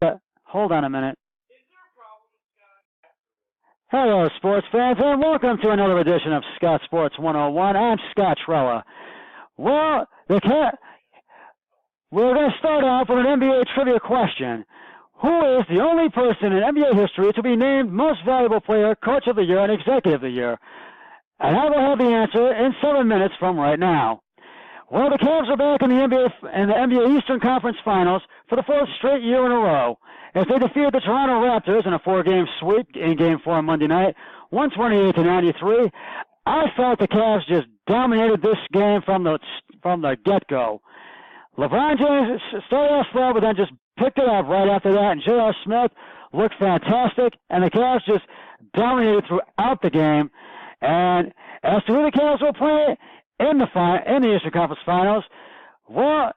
Hold on a minute. Hello, sports fans, and welcome to another edition of Scott Sports 101. I'm Scott Trella. Well, we're going to start off with an NBA trivia question. Who is the only person in NBA history to be named Most Valuable Player, Coach of the Year, and Executive of the Year? And I will have the answer in 7 minutes from right now. Well, the Cavs are back in the NBA Eastern Conference Finals for the fourth straight year in a row as they defeated the Toronto Raptors in a 4-game sweep in Game 4 on Monday night, 128-93. I thought the Cavs just dominated this game from the get-go. LeBron James started off slow, but then just picked it up right after that, and J.R. Smith looked fantastic, and the Cavs just dominated throughout the game. And as to who the Cavs will play in the Eastern Conference Finals, well,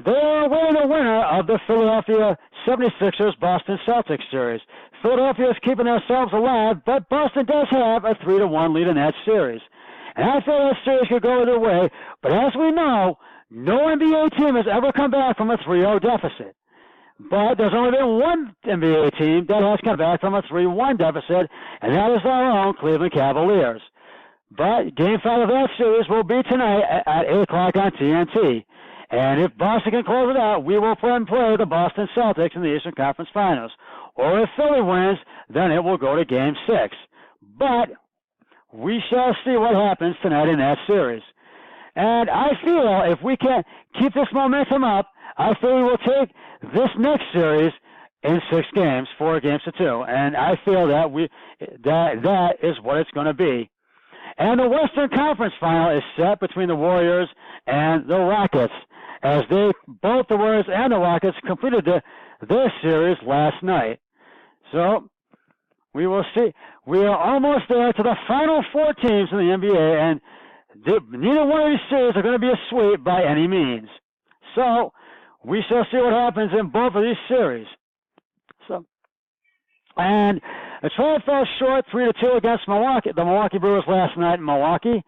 they're awaiting the winner of the Philadelphia 76ers Boston Celtics series. Philadelphia is keeping themselves alive, but Boston does have a 3-1 lead in that series. And I thought that series could go either way, but as we know, no NBA team has ever come back from a 3-0 deficit. But there's only been one NBA team that has come back from a 3-1 deficit, and that is our own Cleveland Cavaliers. But Game 5 of that series will be tonight at 8 o'clock on TNT. And if Boston can close it out, we will play the Boston Celtics in the Eastern Conference Finals. Or if Philly wins, then it will go to Game 6. But we shall see what happens tonight in that series. And I feel if we can keep this momentum up, I feel we will take this next series in 6 games, 4 games to 2. And I feel that is what it's going to be. And the Western Conference Final is set between the Warriors and the Rockets, as both the Warriors and the Rockets completed their series last night. So we will see. We are almost there to the final 4 teams in the NBA, and neither one of these series are going to be a sweep by any means. So we shall see what happens in both of these series. And the Tribe fell short 3-2 against the Milwaukee Brewers last night in Milwaukee.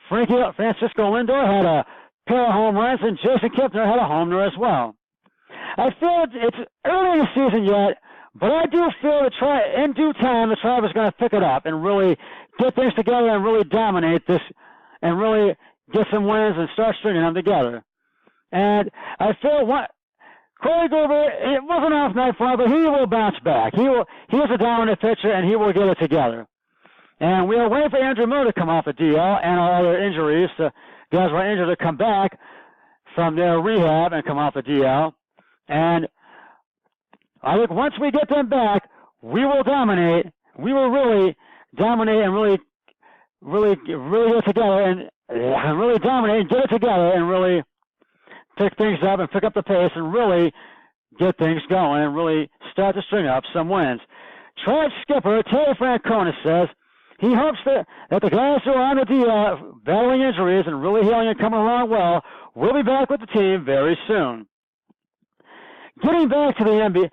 Francisco Lindor had a pair of home runs, and Jason Kipner had a homer as well. I feel it's early in the season yet, but I do feel in due time the Tribe is going to pick it up and really get things together and really dominate this and really get some wins and start stringing them together. And I feel Corey Kluber, it wasn't off night for him, but he will bounce back. He is a dominant pitcher, and he will get it together. And we are waiting for Andrew Miller to come off a DL and our other injuries, guys who are injured, to come back from their rehab and come off a DL. And I think once we get them back, we will dominate. We will really dominate and really get it together and really dominate and get it together and really pick things up and pick up the pace and really get things going and really start to string up some wins. Tribe skipper Terry Francona says he hopes that the guys who are on the DL battling injuries and really healing and coming along well will be back with the team very soon. Getting back to the NBA,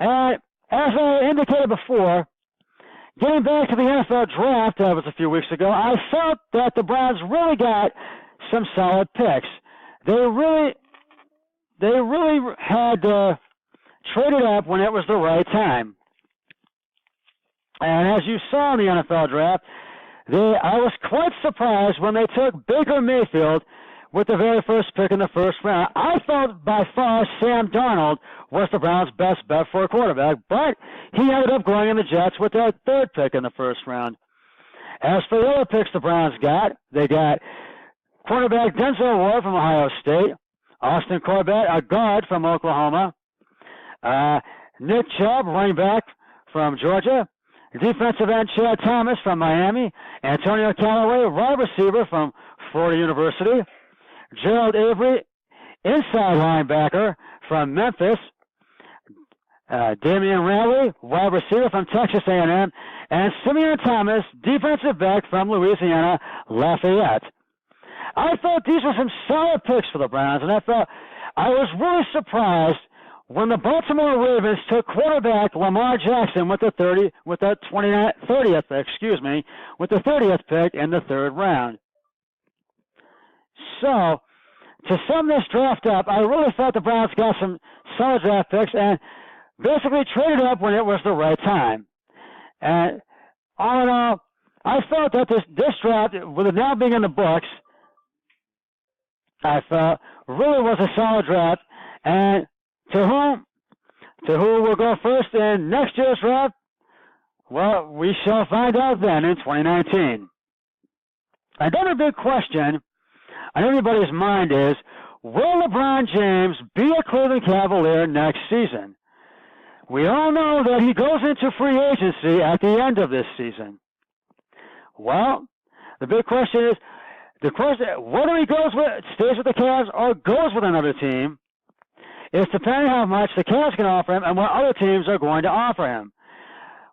as I indicated before, getting back to the NFL draft that was a few weeks ago, I felt that the Browns really got some solid picks. They really had traded up when it was the right time. And as you saw in the NFL draft, I was quite surprised when they took Baker Mayfield with the very first pick in the first round. I thought by far Sam Darnold was the Browns' best bet for a quarterback, but he ended up going in the Jets with their 3rd pick in the first round. As for the other picks the Browns got, they got quarterback Denzel Ward from Ohio State, Austin Corbett, a guard from Oklahoma, Nick Chubb, running back from Georgia, defensive end Chad Thomas from Miami, Antonio Callaway, wide receiver from Florida University, Gerald Avery, inside linebacker from Memphis, Damian Raleigh, wide receiver from Texas A&M, and Simeon Thomas, defensive back from Louisiana Lafayette. I thought these were some solid picks for the Browns, and I was really surprised when the Baltimore Ravens took quarterback Lamar Jackson with the 30th pick in the 3rd round. So to sum this draft up, I really thought the Browns got some solid draft picks and basically traded up when it was the right time. And all in all, I felt that this draft, with it now being in the books, I felt really was a solid draft. And to who will go first in next year's draft? Well, we shall find out then in 2019. Another big question on everybody's mind is, will LeBron James be a Cleveland Cavalier next season? We all know that he goes into free agency at the end of this season. Well, the big question is, whether he stays with the Cavs or goes with another team, is depending on how much the Cavs can offer him and what other teams are going to offer him.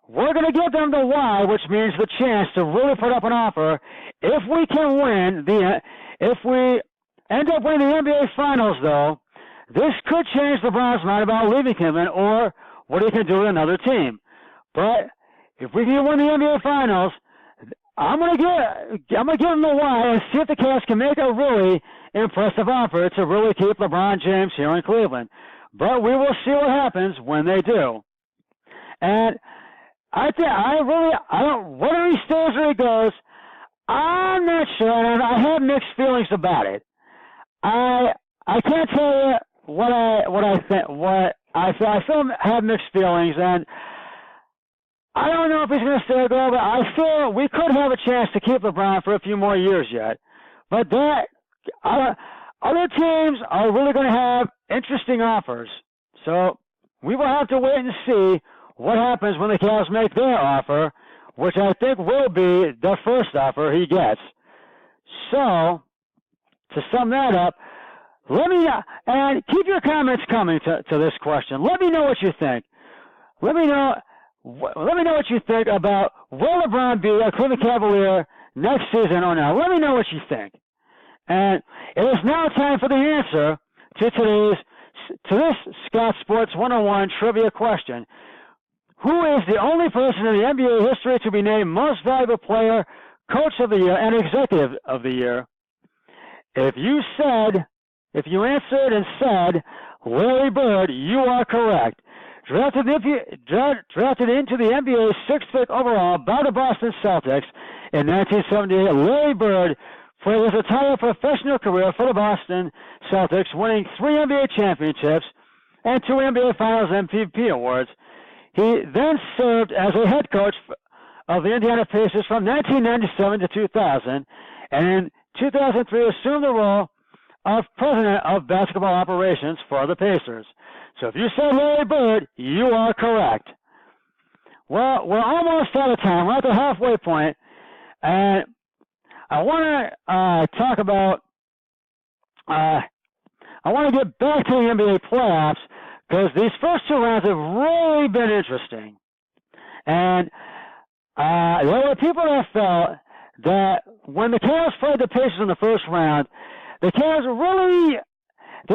We're going to give them the why, which means the chance to really put up an offer. If we can if we end up winning the NBA Finals, though, this could change LeBron's mind about leaving Cleveland or what he can do with another team. But if we can win the NBA Finals, I'm gonna give him the why and see if the Cavs can make a really impressive offer to really keep LeBron James here in Cleveland. But we will see what happens when they do. And whether he stays or he goes, I'm not sure, and I have mixed feelings about it. I can't tell you what I think. I still have mixed feelings, and I don't know if he's going to stay or go, but I feel we could have a chance to keep LeBron for a few more years yet. But other teams are really going to have interesting offers. So we will have to wait and see what happens when the Cavs make their offer, which I think will be the first offer he gets. So, to sum that up, let me know, and keep your comments coming to this question. Let me know what you think. Let me know what you think about, will LeBron be a Cleveland Cavalier next season or not? Let me know what you think. And it is now time for the answer to this Scott Sports 101 trivia question. Who is the only person in the NBA history to be named Most Valuable Player, Coach of the Year, and Executive of the Year? If you answered and said Larry Bird, you are correct. Drafted into the NBA's sixth pick overall by the Boston Celtics in 1978, Larry Bird played his entire professional career for the Boston Celtics, winning 3 NBA championships and 2 NBA Finals MVP awards. He then served as a head coach of the Indiana Pacers from 1997 to 2000, and in 2003 assumed the role of president of basketball operations for the Pacers. So if you said Larry Bird, you are correct. Well, we're almost out of time. We're at the halfway point, and I want to talk about. I want to get back to the NBA playoffs because these first 2 rounds have really been interesting, and there were people that felt that when the Cavs played the Pacers in the first round, the Cavs really they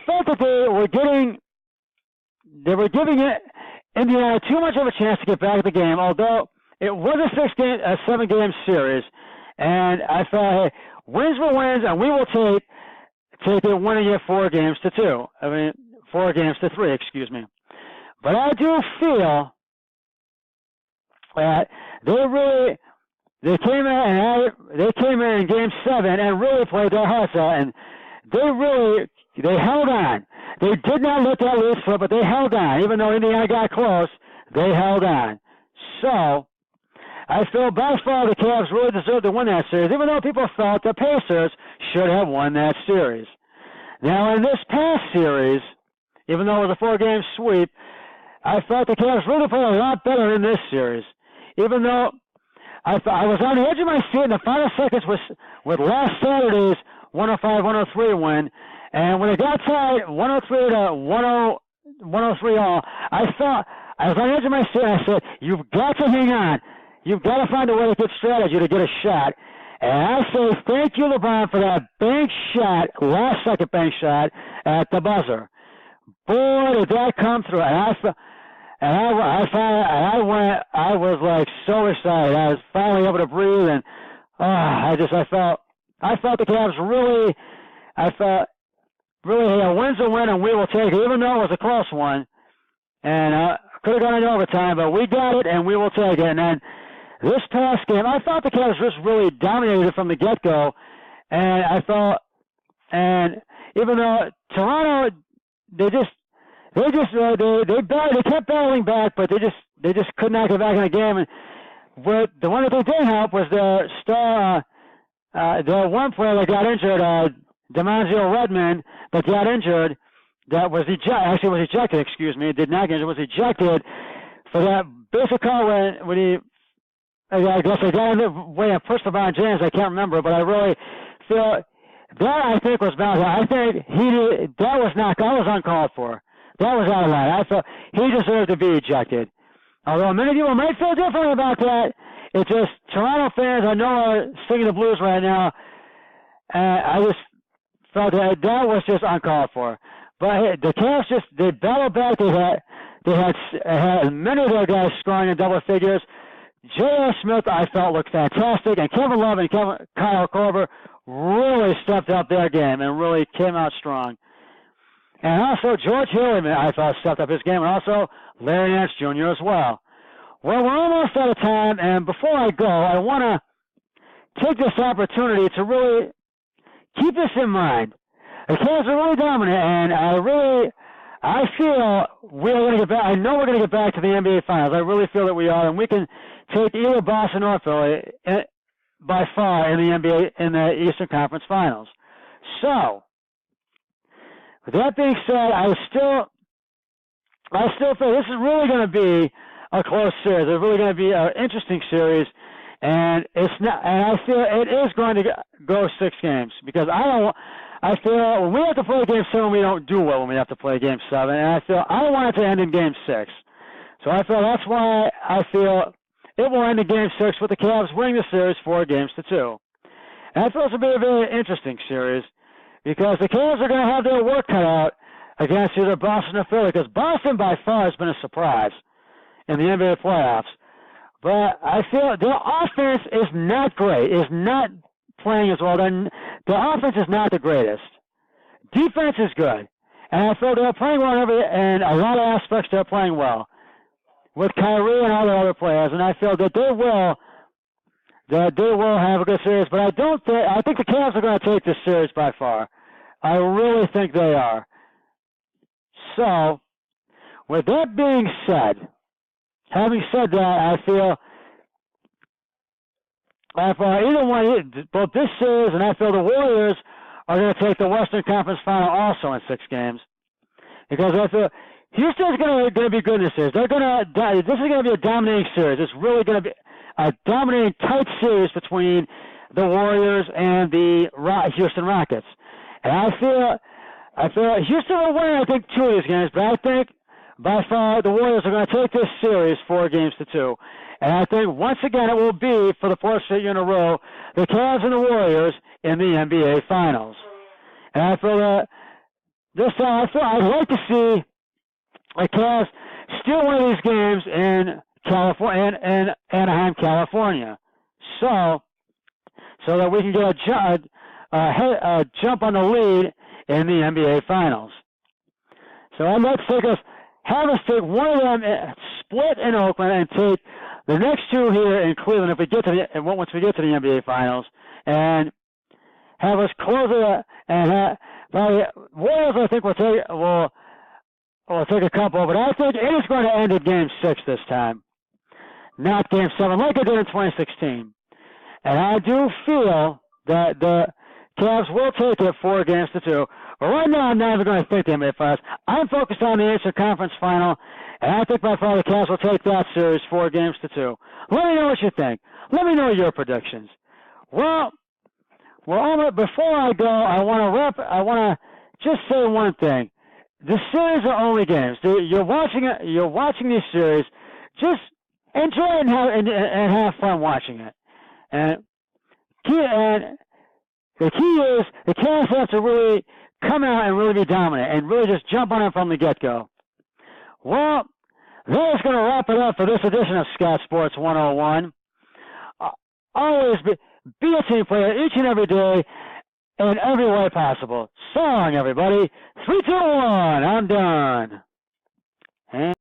felt that they were giving Indiana too much of a chance to get back at the game, although it was a 7-game series, and I thought, hey, wins were wins, and we will take it winning it 4 games to 2. 4 games to 3, excuse me. But I do feel that they came in Game 7 and really played their hearts out, and they held on. They did not let that lead slip, but they held on. Even though Indiana got close, they held on. So, I feel by far the Cavs really deserved to win that series, even though people thought the Pacers should have won that series. Now, in this past series, even though it was a 4-game sweep, I thought the Cavs really played a lot better in this series. Even though I was on the edge of my seat in the final seconds with last Saturday's 105-103 win, and when it got tied 103 to 103 all, I was on the edge of my seat, and I said, you've got to hang on. You've got to find a way to get strategy to get a shot. And I say thank you, LeBron, for that bank shot, last-second bank shot at the buzzer. Boy, did that come through. And I was like so excited. I was finally able to breathe, and I felt the Cavs really. I felt really a win's a win, and we will take it, even though it was a close one. And could have gone into overtime, but we got it, and we will take it. And then this past game, I thought the Cavs just really dominated from the get-go, and I thought, and even though Toronto, they kept battling back, but they just could not get back in the game. And the one that they did help was their star, the one player that got injured, DeMonzio Redmond, that got injured, that was ejected, did not get injured, was ejected for that basic call when he, I guess they got in the way and pushed LeBron James, I can't remember, but I really feel that I think was bound. I think that was uncalled for. That was out of line. I thought he deserved to be ejected. Although many people might feel differently about that, it's just Toronto fans I know are singing the blues right now. I just felt that was just uncalled for. But the Cavs they battled back. They had many of their guys scoring in double figures. J.R. Smith, I felt, looked fantastic, and Kevin Love and Kyle Korver really stepped up their game and really came out strong. And also George Hillman, I thought, stepped up his game, and also Larry Nance Jr. as well. Well, we're almost out of time, and before I go, I want to take this opportunity to really keep this in mind. The Cavs are really dominant, and I feel we're going to get back. I know we're going to get back to the NBA Finals. I really feel that we are, and we can take either Boston or Philly by far in the NBA in the Eastern Conference Finals. So, with that being said, I still feel this is really going to be a close series. It's really going to be an interesting series, and it's not. And I feel it is going to go 6 games because I feel when we have to play Game 7, we don't do well when we have to play Game 7, and I don't want it to end in Game 6. So I feel that's why I feel it will end in Game 6 with the Cavs winning the series 4-2. And I feel this will be a very interesting series because the Cavs are going to have their work cut out against either Boston or Philly because Boston by far has been a surprise in the NBA playoffs. But I feel their offense is not great, is not playing as well. Their offense is not the greatest. Defense is good. And I feel they're playing well in a lot of aspects they're playing well with Kyrie and all the other players. And I feel that they will have a good series. But I think the Cavs are going to take this series by far. I really think they are. So, with that being said, having said that, I feel either one, both this series and I feel the Warriors are going to take the Western Conference Final also in 6 games. Because I feel Houston's going to be good in this series. This is going to be a dominating series. It's really going to be a dominating, tight series between the Warriors and the Houston Rockets. And I feel Houston will win, I think, 2 of these games, but I think by far the Warriors are going to take this series 4-2. And I think once again it will be, for the 4th straight year in a row, the Cavs and the Warriors in the NBA Finals. And I feel that this time, I'd like to see the Cavs steal one of these games in California, in Anaheim, California, so that we can get a jump on the lead in the NBA Finals. So I'd like to have us take one of them, split in Oakland, and take the next 2 here in Cleveland once we get to the NBA Finals, and have us close it. And the Warriors, I think, will take a couple, but I think it is going to end in Game 6 this time, not Game 7 like it did in 2016. And I do feel that the Cavs will take it 4-2. But right now, I'm not even going to think the NBA Finals. I'm focused on the Eastern Conference Final, and I think by far the Cavs will take that series 4-2. Let me know what you think. Let me know your predictions. Well, before I go, I want to just say one thing. The series are only games. You're watching these series. Just enjoy it and have fun watching it. And the key is the Cavs have to really come out and really be dominant and really just jump on it from the get-go. Well, that is going to wrap it up for this edition of Scott Sports 101. Always be a team player each and every day, in every way possible. So long, everybody. 3, 2, 1. I'm done. And